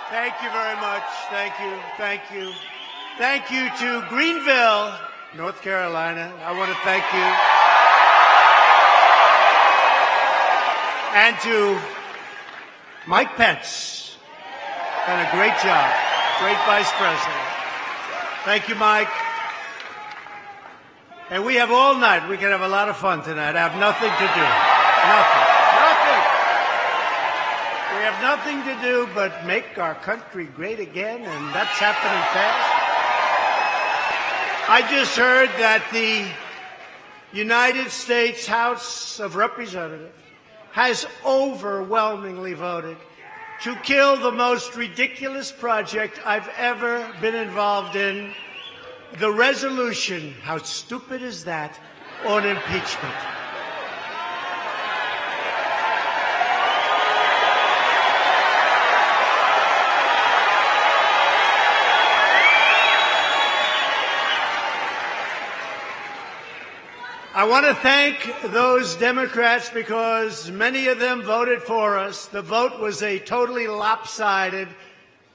Thank you very much. Thank you. Thank you. Thank you to Greenville, North Carolina. I want to thank you. And to Mike Pence. Done a great job. Great vice president. Thank you, Mike. And we have all night. We can have a lot of fun tonight. I have nothing to do. Nothing. We have nothing to do but make our country great again, and that's happening fast. I just heard that the United States House of Representatives has overwhelmingly voted to kill the most ridiculous project I've ever been involved in, the resolution, how stupid is that, on impeachment. I want to thank those Democrats because many of them voted for us. The vote was a totally lopsided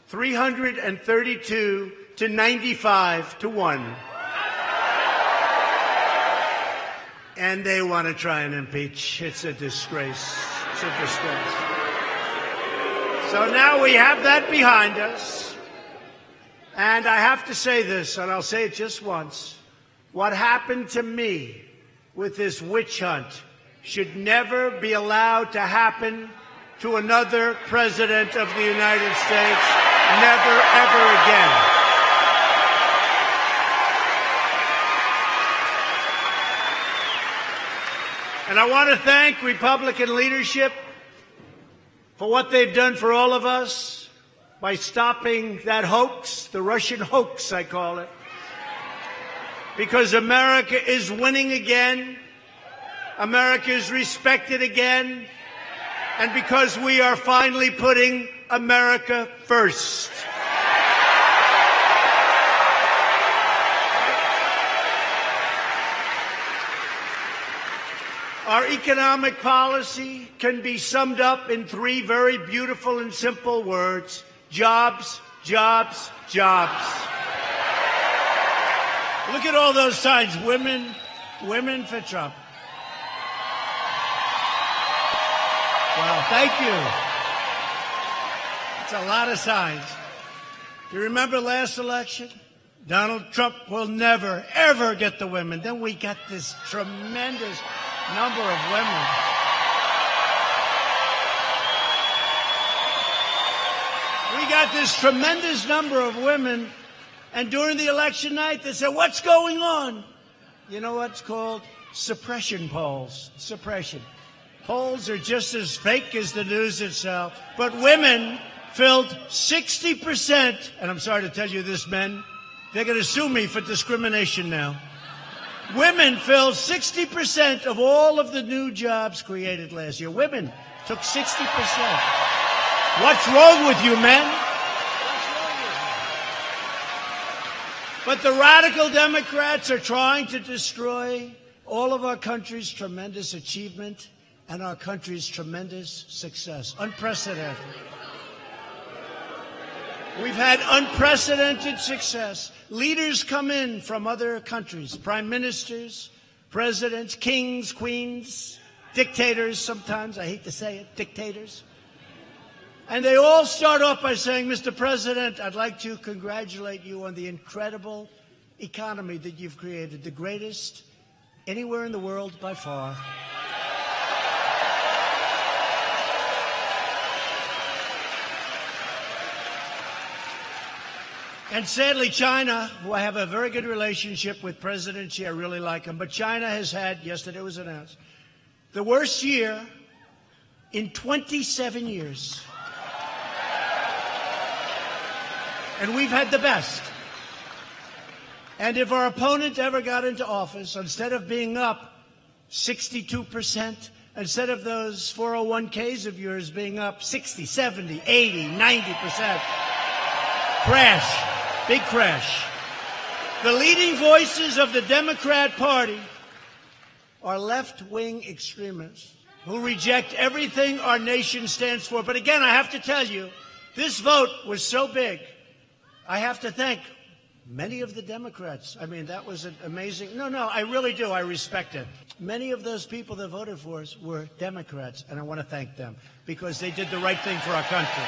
332 to 95 to 1. And they want to try and impeach. It's a disgrace. It's a disgrace. So now we have that behind us. And I have to say this, and I'll say it just once. What happened to me with this witch hunt should never be allowed to happen to another president of the United States. Never, ever again. And I want to thank Republican leadership for what they've done for all of us by stopping that hoax, the Russian hoax, I call it. Because America is winning again, America is respected again, and because we are finally putting America first. Our economic policy can be summed up in three very beautiful and simple words: jobs, jobs, jobs. Look at all those signs. Women for Trump. Wow, thank you. It's a lot of signs. You remember last election? Donald Trump will never, ever get the women. Then we got this tremendous number of women. We got this tremendous number of women. And during the election night, they said, what's going on? You know what's called? Suppression polls. Suppression. Polls are just as fake as the news itself. But women filled 60%, and I'm sorry to tell you this, men, they're going to sue me for discrimination now. Women filled 60% of all of the new jobs created last year. Women took 60%. What's wrong with you, men? But the radical Democrats are trying to destroy all of our country's tremendous achievement and our country's tremendous success. Unprecedented. We've had unprecedented success. Leaders come in from other countries, prime ministers, presidents, kings, queens, dictators sometimes, I hate to say it, dictators. And they all start off by saying, Mr. President, I'd like to congratulate you on the incredible economy that you've created, the greatest anywhere in the world by far. And sadly, China, who I have a very good relationship with President Xi, I really like him, but China has had, yesterday was announced, the worst year in 27 years. And we've had the best. And if our opponent ever got into office, instead of being up 62%, instead of those 401ks of yours being up 60, 70, 80, 90%, crash, big crash. The leading voices of the Democrat Party are left-wing extremists who reject everything our nation stands for. But again, I have to tell you, This vote was so big, I have to thank many of the Democrats. I mean, that was an amazing. No, I really do. I respect it. Many of those people that voted for us were Democrats, and I want to thank them because they did the right thing for our country.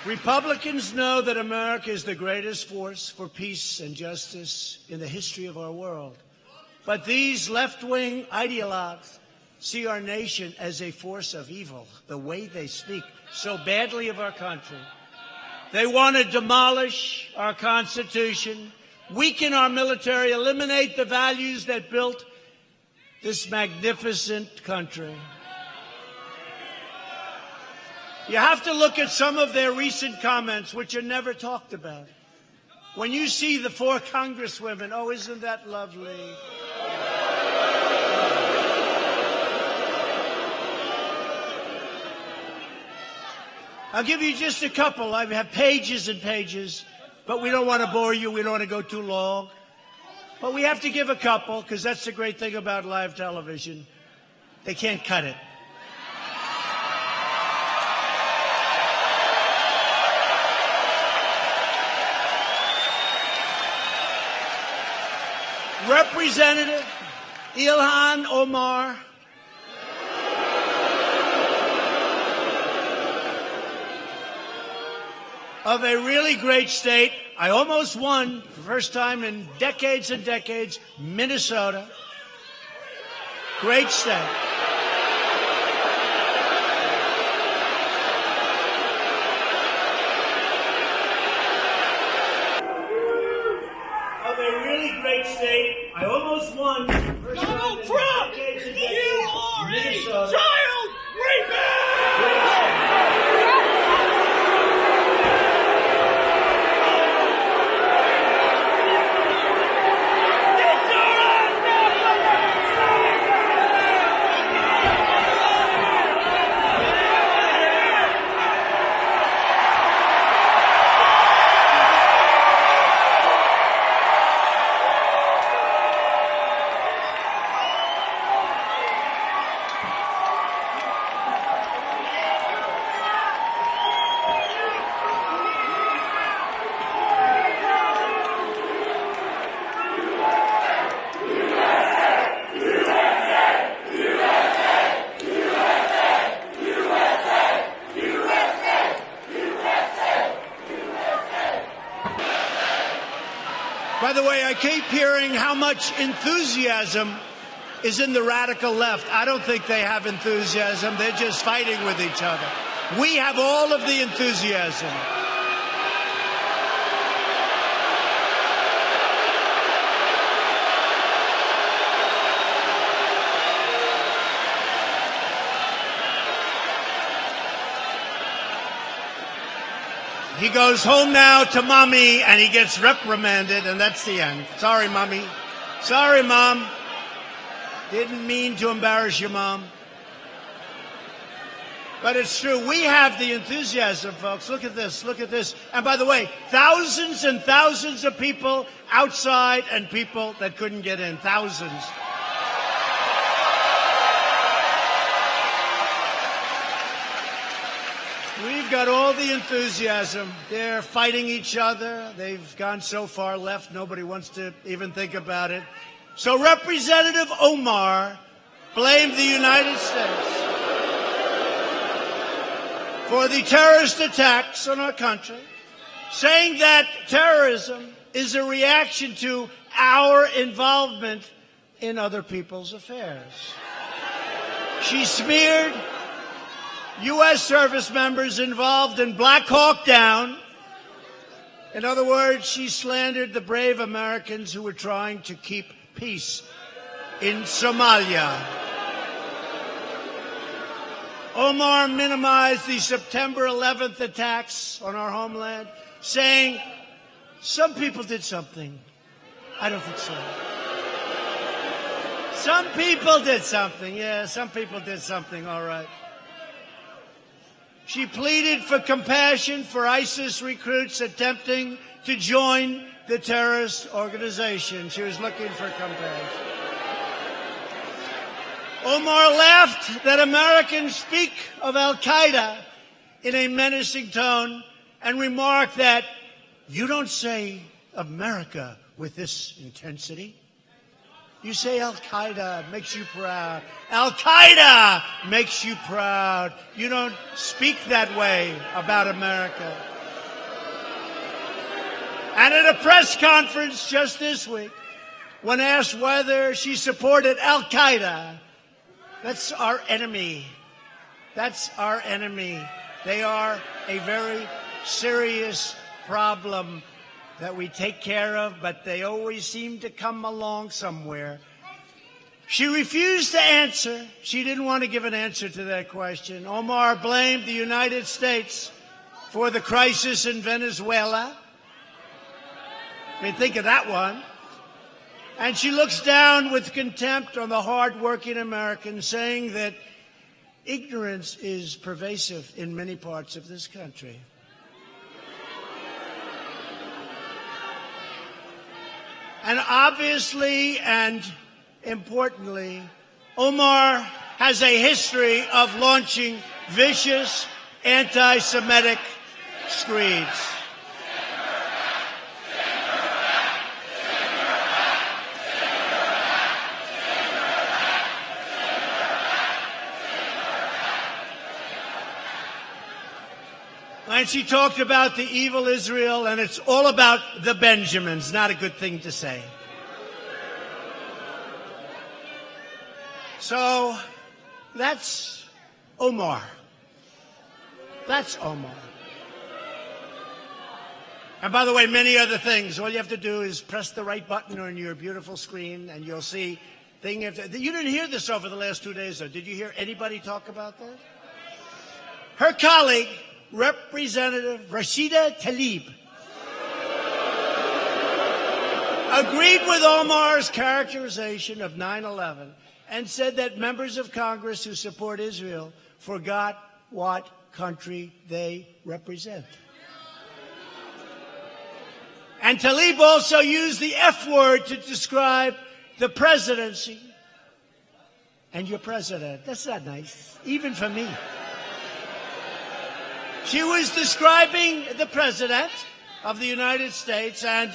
Republicans know that America is the greatest force for peace and justice in the history of our world. But these left-wing ideologues see our nation as a force of evil, the way they speak so badly of our country. They want to demolish our Constitution, weaken our military, eliminate the values that built this magnificent country. You have to look at some of their recent comments, which are never talked about. When you see the 4 congresswomen, oh, isn't that lovely? I'll give you just a couple. I have pages and pages, but we don't want to bore you. We don't want to go too long. But we have to give a couple, because that's the great thing about live television. They can't cut it. Representative Ilhan Omar of a really great state. I almost won for the first time in decades and decades, Minnesota. Great state. Of a really great state. I almost won for the first time in decades and decades, You are Minnesota. a child rapist! Great state. By the way, I keep hearing how much enthusiasm is in the radical left. I don't think they have enthusiasm. They're just fighting with each other. We have all of the enthusiasm. He goes home now to mommy and he gets reprimanded, and that's the end. Sorry, mommy. Sorry, mom. Didn't mean to embarrass your mom. But it's true. We have the enthusiasm, folks. Look at this. Look at this. And by the way, thousands and thousands of people outside and people that couldn't get in. Thousands. We've got all the enthusiasm. They're fighting each other. They've gone so far left, nobody wants to even think about it. So Representative Omar blamed the United States for the terrorist attacks on our country, saying that terrorism is a reaction to our involvement in other people's affairs. She smeared U.S. service members involved in Black Hawk Down. In other words, she slandered the brave Americans who were trying to keep peace in Somalia. Omar minimized the September 11th attacks on our homeland, saying some people did something. I don't think so. Some people did something. Yeah, some people did something, all right. She pleaded for compassion for ISIS recruits attempting to join the terrorist organization. She was looking for compassion. Omar laughed that Americans speak of Al-Qaeda in a menacing tone and remarked that you don't say America with this intensity. You say Al-Qaeda makes you proud. Al-Qaeda makes you proud. You don't speak that way about America. And at a press conference just this week, when asked whether she supported Al-Qaeda, that's our enemy. That's our enemy. They are a very serious problem that we take care of, but they always seem to come along somewhere. She refused to answer. She didn't want to give an answer to that question. Omar blamed the United States for the crisis in Venezuela. I mean, think of that one. And she looks down with contempt on the hard-working Americans, saying that ignorance is pervasive in many parts of this country. And obviously and importantly, Omar has a history of launching vicious anti-Semitic screeds. And she talked about the evil Israel, and it's all about the Benjamins. Not a good thing to say. So that's Omar. That's Omar. And by the way, many other things. All you have to do is press the right button on your beautiful screen, and you'll see thing after. You didn't hear this over the last 2 days, though. Did you hear anybody talk about that? Her colleague, Representative Rashida Tlaib, agreed with Omar's characterization of 9/11 and said that members of Congress who support Israel forgot what country they represent. And Tlaib also used the F word to describe the presidency and your president. That's not nice, even for me. She was describing the President of the United States and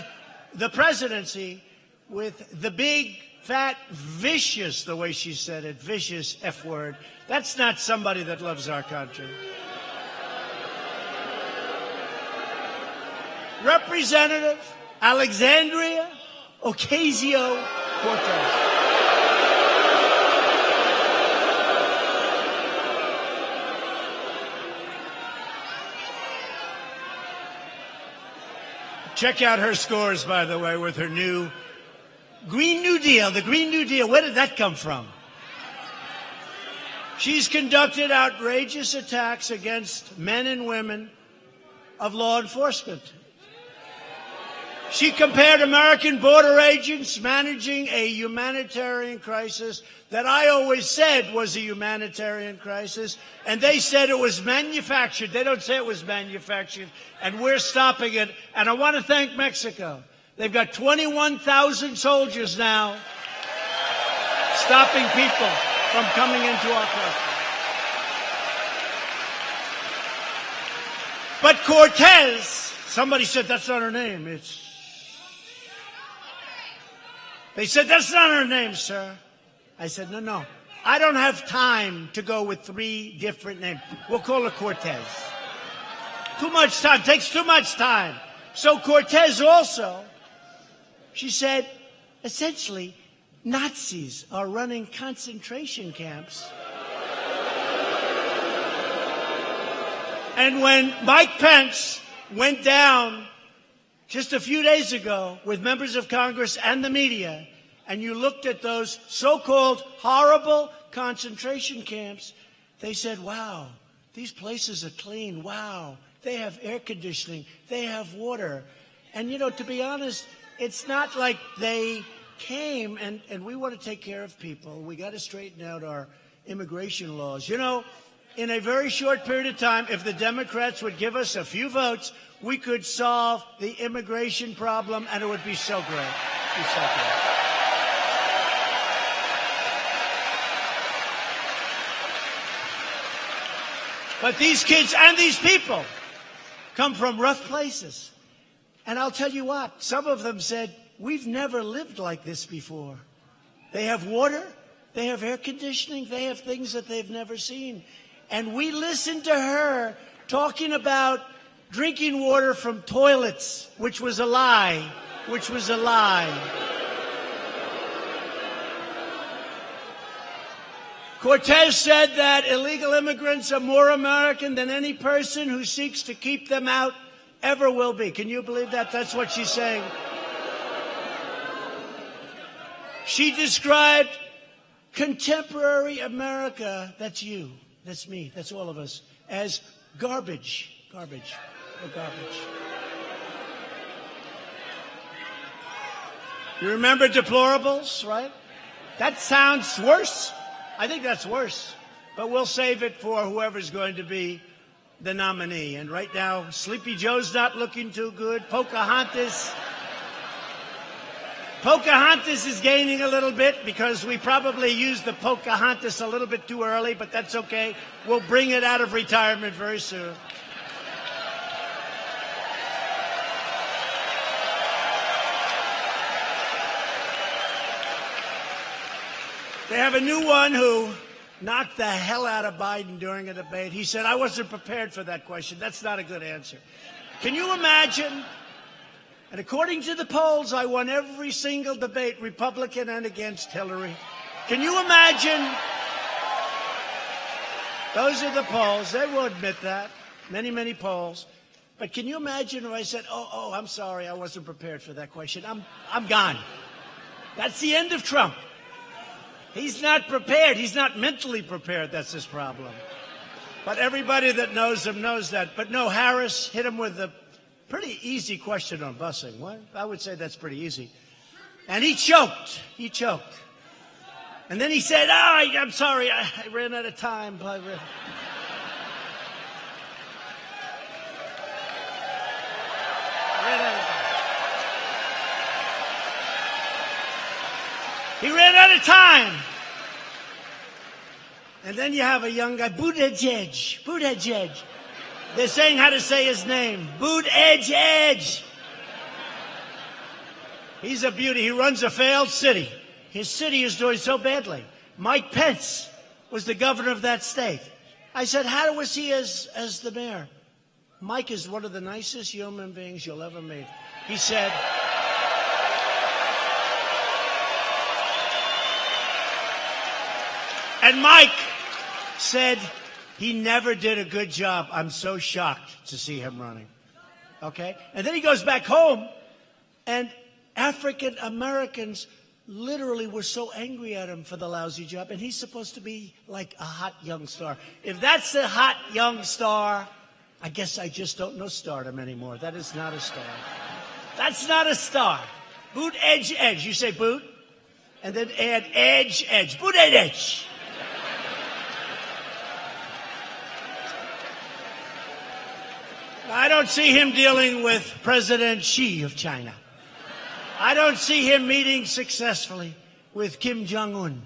the presidency with the big, fat, vicious, the way she said it, vicious F word. That's not somebody that loves our country. Representative Alexandria Ocasio-Cortez. Check out her scores, by the way, with her new Green New Deal. The Green New Deal, where did that come from? She's conducted outrageous attacks against men and women of law enforcement. She compared American border agents managing a humanitarian crisis that I always said was a humanitarian crisis, and they said it was manufactured. They don't say it was manufactured, and we're stopping it. And I want to thank Mexico. They've got 21,000 soldiers now stopping people from coming into our country. But Cortez, somebody said that's not her name. They said, that's not her name, sir. I said, no. I don't have time to go with 3 different names. We'll call her Cortez. Too much time. Takes too much time. So Cortez also, she said, essentially, Nazis are running concentration camps. And when Mike Pence went down just a few days ago with members of Congress and the media, and you looked at those so-called horrible concentration camps, they said, wow, these places are clean. Wow, they have air conditioning. They have water. And, to be honest, it's not like they came and we want to take care of people. We got to straighten out our immigration laws. In a very short period of time, if the Democrats would give us a few votes, we could solve the immigration problem, and it would be so great. It'd be so great. But these kids and these people come from rough places. And I'll tell you what, some of them said, we've never lived like this before. They have water, they have air conditioning, they have things that they've never seen. And we listened to her talking about drinking water from toilets, which was a lie, which was a lie. Cortez said that illegal immigrants are more American than any person who seeks to keep them out ever will be. Can you believe that? That's what she's saying. She described contemporary America, that's you, that's me, that's all of us, as garbage. Garbage. Or garbage. You remember deplorables, right? That sounds worse. I think that's worse. But we'll save it for whoever's going to be the nominee. And right now, Sleepy Joe's not looking too good. Pocahontas is gaining a little bit because we probably used the Pocahontas a little bit too early, but that's okay. We'll bring it out of retirement very soon. They have a new one who knocked the hell out of Biden during a debate. He said, I wasn't prepared for that question. That's not a good answer. Can you imagine? And according to the polls, I won every single debate, Republican and against Hillary. Can you imagine? Those are the polls. They will admit that. Many, many polls. But can you imagine if I said, oh, I'm sorry, I wasn't prepared for that question. I'm gone. That's the end of Trump. He's not prepared. He's not mentally prepared. That's his problem. But everybody that knows him knows that. But no, Harris hit him with a pretty easy question on busing. What? I would say that's pretty easy. And he choked. He choked. And then he said, I'm sorry, I ran out of time. He ran out of time. And then you have a young guy, Buttigieg. They're saying how to say his name. Buttigieg. He's a beauty. He runs a failed city. His city is doing so badly. Mike Pence was the governor of that state. I said, how was he as the mayor? Mike is one of the nicest human beings you'll ever meet. He said, and Mike said he never did a good job. I'm so shocked to see him running. Okay? And then he goes back home, and African Americans literally were so angry at him for the lousy job, and he's supposed to be like a hot young star. If that's a hot young star, I guess I just don't know stardom anymore. That is not a star. That's not a star. Boot, edge, edge. You say boot, and then add edge, edge. Boot, edge, edge. I don't see him dealing with President Xi of China. I don't see him meeting successfully with Kim Jong-un.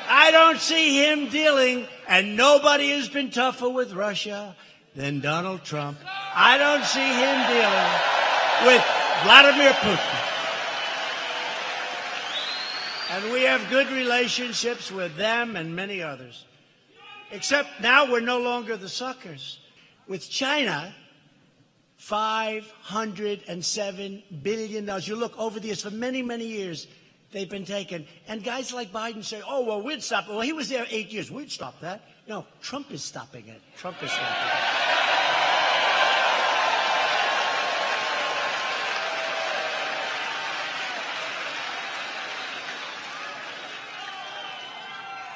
I don't see him dealing, and nobody has been tougher with Russia than Donald Trump. I don't see him dealing with Vladimir Putin. And we have good relationships with them and many others. Except now we're no longer the suckers. With China, $507 billion. You look over the years, for many, many years, they've been taken. And guys like Biden say, oh, well, we'd stop it. Well, he was there 8 years. We'd stop that. No, Trump is stopping it. Trump is stopping it.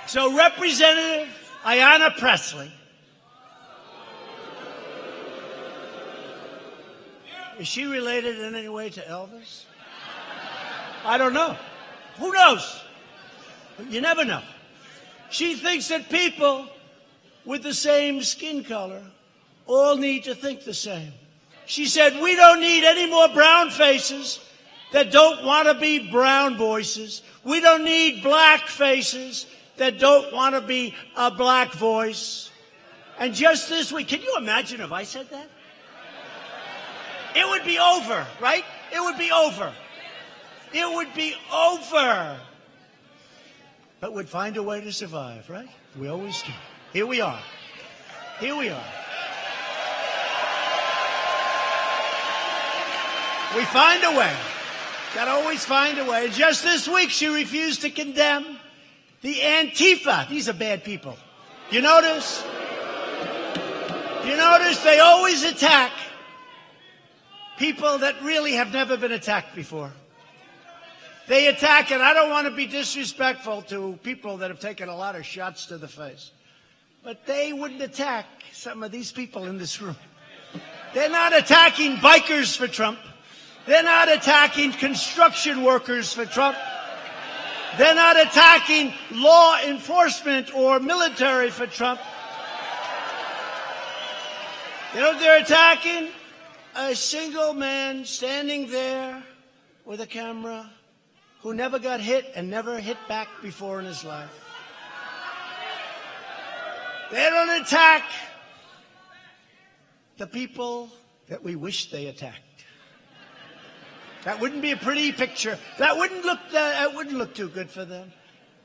So Representative Ayanna Pressley, is she related in any way to Elvis? I don't know. Who knows? You never know. She thinks that people with the same skin color all need to think the same. She said, we don't need any more brown faces that don't want to be brown voices. We don't need black faces that don't want to be a black voice. And just this week, can you imagine if I said that? It would be over, right? It would be over. It would be over. But we'd find a way to survive, right? We always do. Here we are. Here we are. We find a way. Gotta always find a way. Just this week, she refused to condemn the Antifa. These are bad people. You notice? You notice they always attack people that really have never been attacked before. They attack, and I don't want to be disrespectful to people that have taken a lot of shots to the face, but they wouldn't attack some of these people in this room. They're not attacking bikers for Trump. They're not attacking construction workers for Trump. They're not attacking law enforcement or military for Trump. You know what they're attacking? A single man standing there with a camera who never got hit and never hit back before in his life. They don't attack the people that we wish they attacked. That wouldn't be a pretty picture. That wouldn't look too good for them.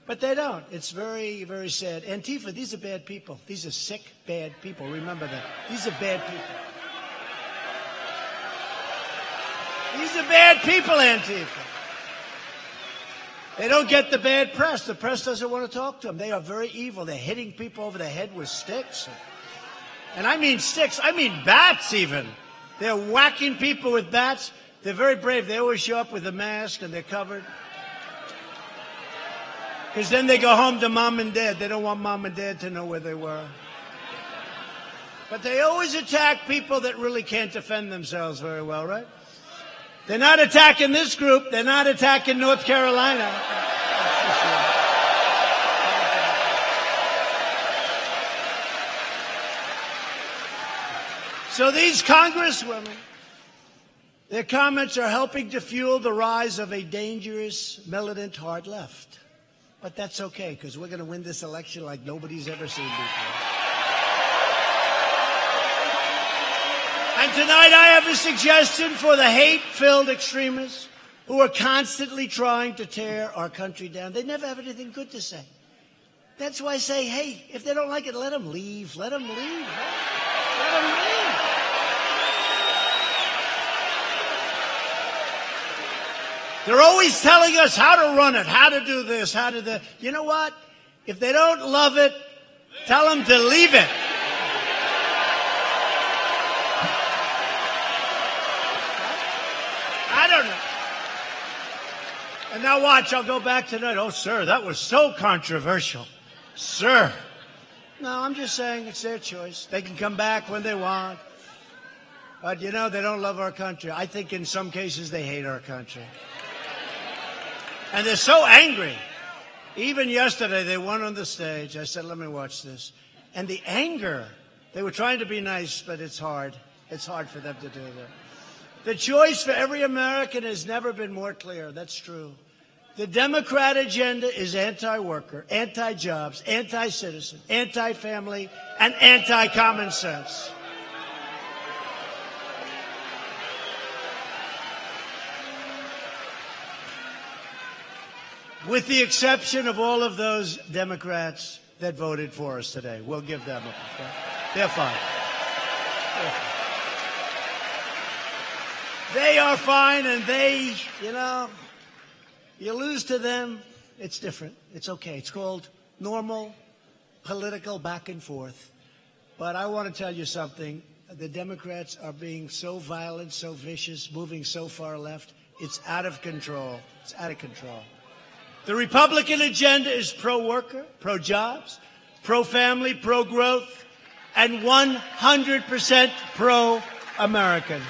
But they don't. It's very, very sad. Antifa, these are bad people. These are sick, bad people. Remember that. These are bad people. These are bad people, Antifa. They don't get the bad press. The press doesn't want to talk to them. They are very evil. They're hitting people over the head with sticks. And I mean sticks. I mean bats even. They're whacking people with bats. They're very brave. They always show up with a mask and they're covered. Because then they go home to mom and dad. They don't want mom and dad to know where they were. But they always attack people that really can't defend themselves very well, right? They're not attacking this group. They're not attacking North Carolina. So these congresswomen, their comments are helping to fuel the rise of a dangerous, militant hard left. But that's okay, because we're going to win this election like nobody's ever seen before. And tonight I have a suggestion for the hate-filled extremists who are constantly trying to tear our country down. They never have anything good to say. That's why I say, hey, if they don't like it, let them leave. Let them leave. Let them leave. They're always telling us how to run it, how to do this, how to do that. You know what? If they don't love it, tell them to leave it. I don't know. And now watch, I'll go back tonight. Oh, sir, that was so controversial. Sir. No, I'm just saying it's their choice. They can come back when they want. But, you know, they don't love our country. I think in some cases they hate our country. And they're so angry. Even yesterday, they went on the stage. I said, let me watch this. And the anger, they were trying to be nice, but it's hard. It's hard for them to do that. The choice for every American has never been more clear. That's true. The Democrat agenda is anti-worker, anti-jobs, anti-citizen, anti-family, and anti-common sense. With the exception of all of those Democrats that voted for us today. We'll give them a okay? They're fine. They're fine. They are fine, and they, you know, you lose to them, it's different. It's okay. It's called normal political back and forth. But I want to tell you something. The Democrats are being so violent, so vicious, moving so far left. It's out of control. It's out of control. The Republican agenda is pro-worker, pro-jobs, pro-family, pro-growth, and 100% pro-American.